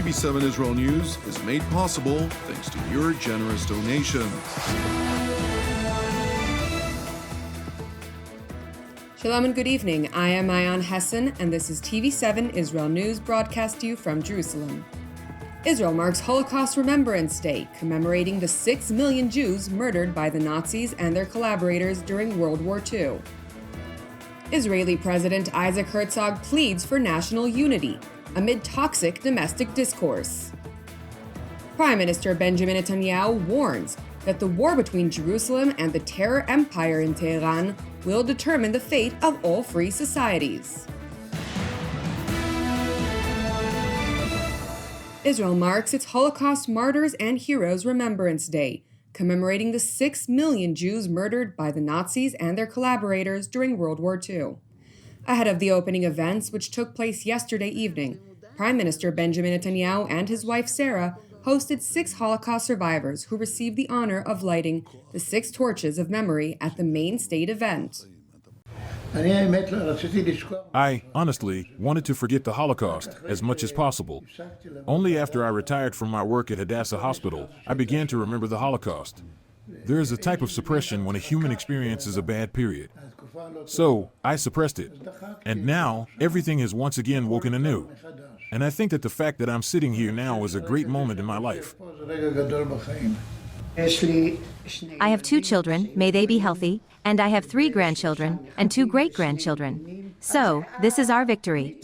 TV7 Israel News is made possible thanks to your generous donations. Shalom and good evening. I am Ayan Hessen, and this is TV7 Israel News, broadcast to you from Jerusalem. Israel marks Holocaust Remembrance Day, commemorating the 6 million Jews murdered by the Nazis and their collaborators during World War II. Israeli President Isaac Herzog pleads for national unity amid toxic domestic discourse. Prime Minister Benjamin Netanyahu warns that the war between Jerusalem and the terror empire in Tehran will determine the fate of all free societies. Israel marks its Holocaust Martyrs and Heroes Remembrance Day, commemorating the 6 million Jews murdered by the Nazis and their collaborators during World War II. Ahead of the opening events, which took place yesterday evening, Prime Minister Benjamin Netanyahu and his wife Sarah hosted 6 Holocaust survivors who received the honor of lighting the 6 torches of memory at the main state event. I honestly wanted to forget the Holocaust as much as possible. Only after I retired from my work at Hadassah Hospital, I began to remember the Holocaust. There is a type of suppression when a human experiences a bad period. So, I suppressed it. And now, everything has once again woken anew. And I think that the fact that I'm sitting here now is a great moment in my life. I have 2 children, may they be healthy, and I have 3 grandchildren and 2 great-grandchildren. So, this is our victory.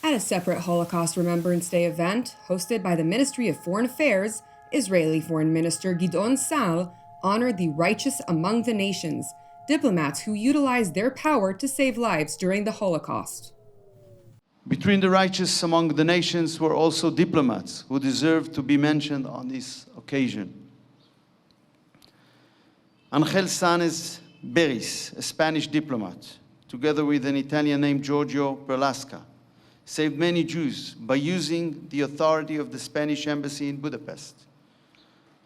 At a separate Holocaust Remembrance Day event hosted by the Ministry of Foreign Affairs, Israeli Foreign Minister Gideon Sa'ar honored the righteous among the nations, diplomats who utilized their power to save lives during the Holocaust. Between the righteous among the nations were also diplomats who deserve to be mentioned on this occasion. Angel Sanes Beris, a Spanish diplomat, together with an Italian named Giorgio Perlasca, saved many Jews by using the authority of the Spanish embassy in Budapest.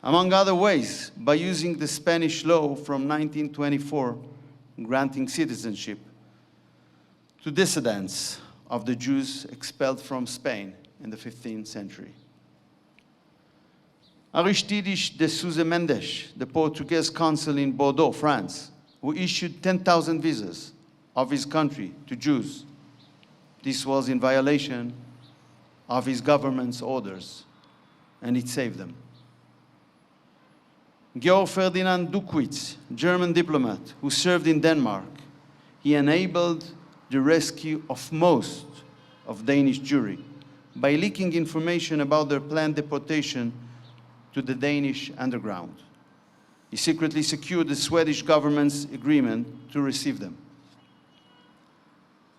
Among other ways, by using the Spanish law from 1924, granting citizenship to dissidents of the Jews expelled from Spain in the 15th century. Aristides de Souza Mendes, the Portuguese consul in Bordeaux, France, who issued 10,000 visas of his country to Jews. This was in violation of his government's orders, and it saved them. Georg Ferdinand Dukwitz, German diplomat who served in Denmark, he enabled the rescue of most of Danish Jewry by leaking information about their planned deportation to the Danish underground. He secretly secured the Swedish government's agreement to receive them.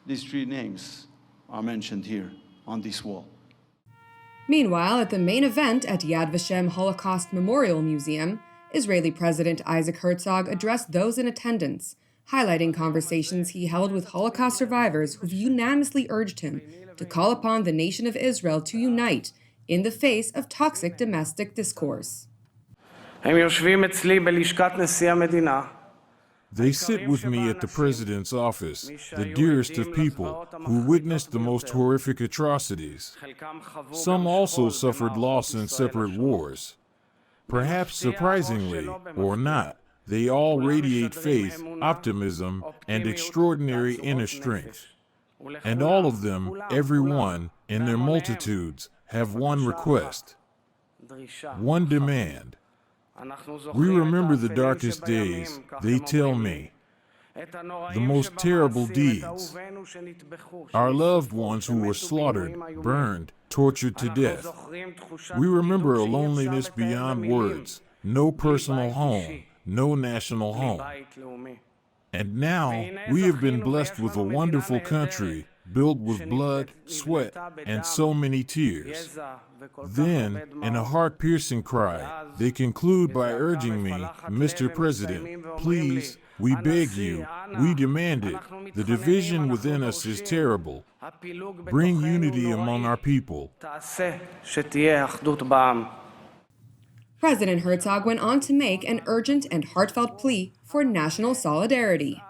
These 3 names are mentioned here on this wall. Meanwhile, at the main event at Yad Vashem Holocaust Memorial Museum, Israeli President Isaac Herzog addressed those in attendance, highlighting conversations he held with Holocaust survivors who've unanimously urged him to call upon the nation of Israel to unite in the face of toxic domestic discourse. They sit with me at the president's office, the dearest of people who witnessed the most horrific atrocities. Some also suffered loss in separate wars. Perhaps surprisingly, or not, they all radiate faith, optimism, and extraordinary inner strength. And all of them, everyone, in their multitudes, have one request, one demand. We remember the darkest days, they tell me, the most terrible deeds. Our loved ones who were slaughtered, burned, tortured to death. We remember a loneliness beyond words, no personal home, no national home. And now we have been blessed with a wonderful country built with blood, sweat, and so many tears. Then, in a heart-piercing cry, they conclude by urging me, Mr. President, please, we beg you, we demand it. The division within us is terrible. Bring unity among our people. President Herzog went on to make an urgent and heartfelt plea for national solidarity.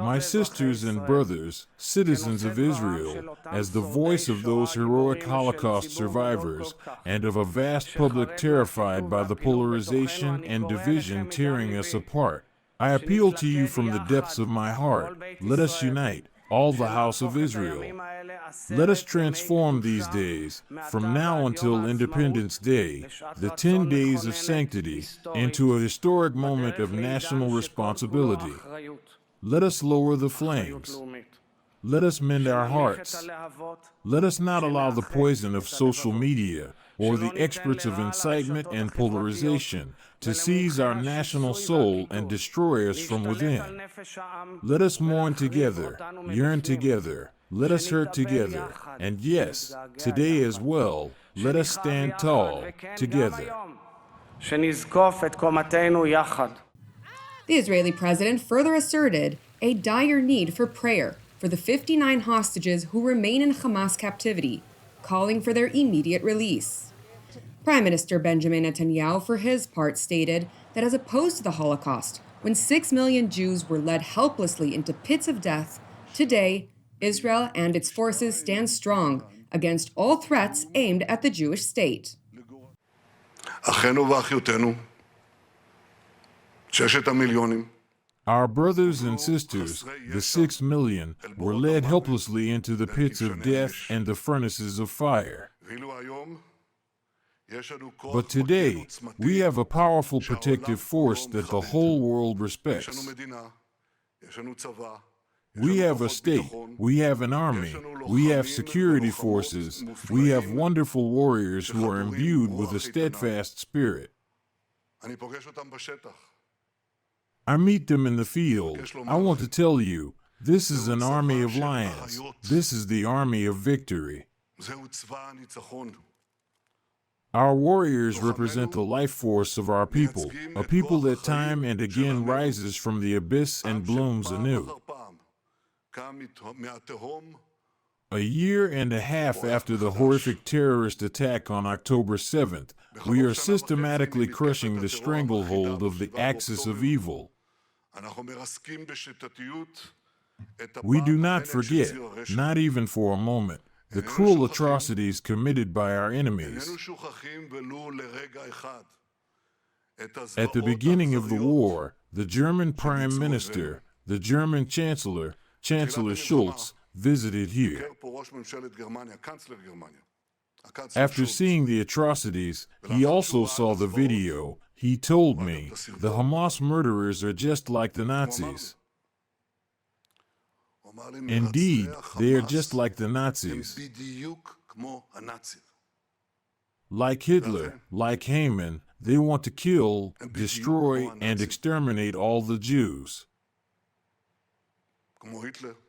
My sisters and brothers, citizens of Israel, as the voice of those heroic Holocaust survivors and of a vast public terrified by the polarization and division tearing us apart, I appeal to you from the depths of my heart. Let us unite, all the house of Israel. Let us transform these days, from now until Independence Day, the 10 days of sanctity, into a historic moment of national responsibility. Let us lower the flames. Let us mend our hearts. Let us not allow the poison of social media or the experts of incitement and polarization to seize our national soul and destroy us from within. Let us mourn together, yearn together, let us hurt together, and yes, today as well, let us stand tall together. The Israeli president further asserted a dire need for prayer for the 59 hostages who remain in Hamas captivity, calling for their immediate release. Prime Minister Benjamin Netanyahu, for his part, stated that as opposed to the Holocaust, when 6 million Jews were led helplessly into pits of death, today, Israel and its forces stand strong against all threats aimed at the Jewish state. Our brothers and sisters, the 6 million, were led helplessly into the pits of death and the furnaces of fire. But today, we have a powerful protective force that the whole world respects. We have a state, we have an army, we have security forces, we have wonderful warriors who are imbued with a steadfast spirit. I meet them in the field. I want to tell you, this is an army of lions. This is the army of victory. Our warriors represent the life force of our people, a people that time and again rises from the abyss and blooms anew. A year and a half after the horrific terrorist attack on October 7th, we are systematically crushing the stranglehold of the axis of evil. We do not forget, not even for a moment, the cruel atrocities committed by our enemies. At the beginning of the war, the German Prime Minister, the German Chancellor Schulz, visited here. After seeing the atrocities, he also saw the video. He told me, the Hamas murderers are just like the Nazis. Indeed, they are just like the Nazis. Like Hitler, like Haman, they want to kill, destroy, and exterminate all the Jews.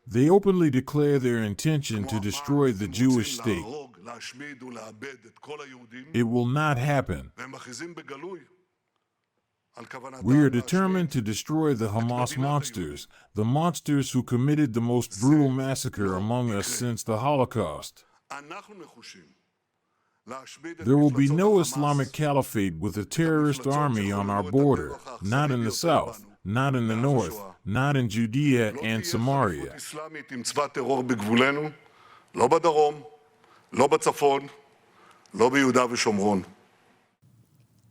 They openly declare their intention to destroy the Jewish state. It will not happen. We are determined to destroy the Hamas monsters, the monsters who committed the most brutal massacre among us since the Holocaust. There will be no Islamic caliphate with a terrorist army on our border, not in the south, not in the north, not in Judea and Samaria.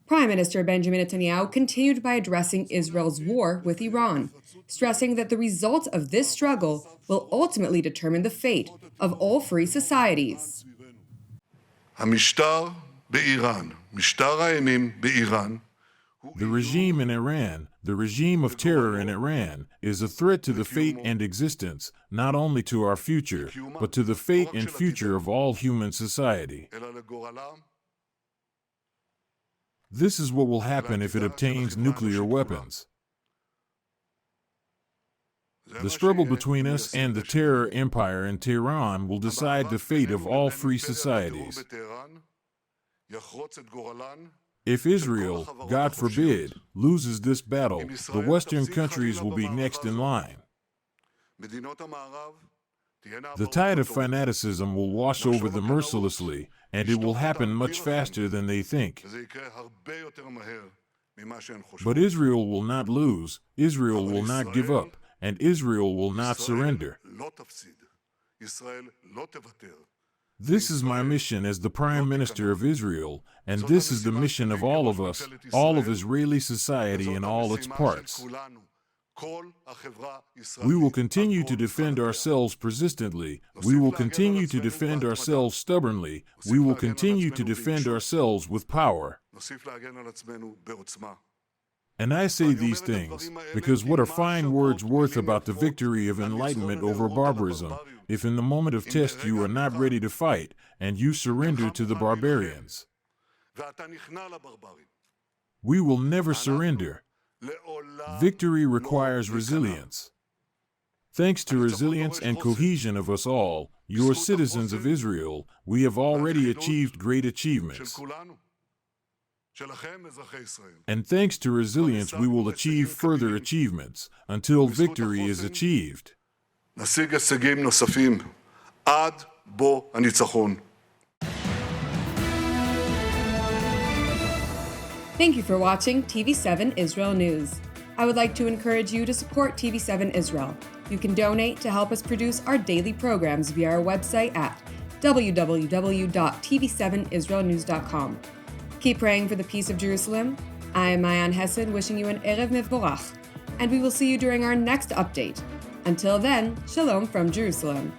Prime Minister Benjamin Netanyahu continued by addressing Israel's war with Iran, stressing that the results of this struggle will ultimately determine the fate of all free societies. The regime in Iran, the regime of terror in Iran, is a threat to the fate and existence, not only to our future, but to the fate and future of all human society. This is what will happen if it obtains nuclear weapons. The struggle between us and the terror empire in Tehran will decide the fate of all free societies. If Israel, God forbid, loses this battle, the Western countries will be next in line. The tide of fanaticism will wash over them mercilessly, and it will happen much faster than they think. But Israel will not lose, Israel will not give up, and Israel will not surrender. This is my mission as the Prime Minister of Israel, and this is the mission of all of us, all of Israeli society in all its parts. We will continue to defend ourselves persistently. We will continue to defend ourselves stubbornly. We will continue to defend ourselves with power. And I say these things because what are fine words worth about the victory of enlightenment over barbarism if in the moment of test you are not ready to fight and you surrender to the barbarians? We will never surrender. Victory requires resilience. Thanks to resilience and cohesion of us all, your citizens of Israel, we have already achieved great achievements. And thanks to resilience, we will achieve further achievements until victory is achieved. Thank you for watching TV7 Israel News. I would like to encourage you to support TV7 Israel. You can donate to help us produce our daily programs via our website at www.tv7israelnews.com. Keep praying for the peace of Jerusalem. I am Maayan Hesed, wishing you an Erev Mevorach, and we will see you during our next update. Until then, Shalom from Jerusalem.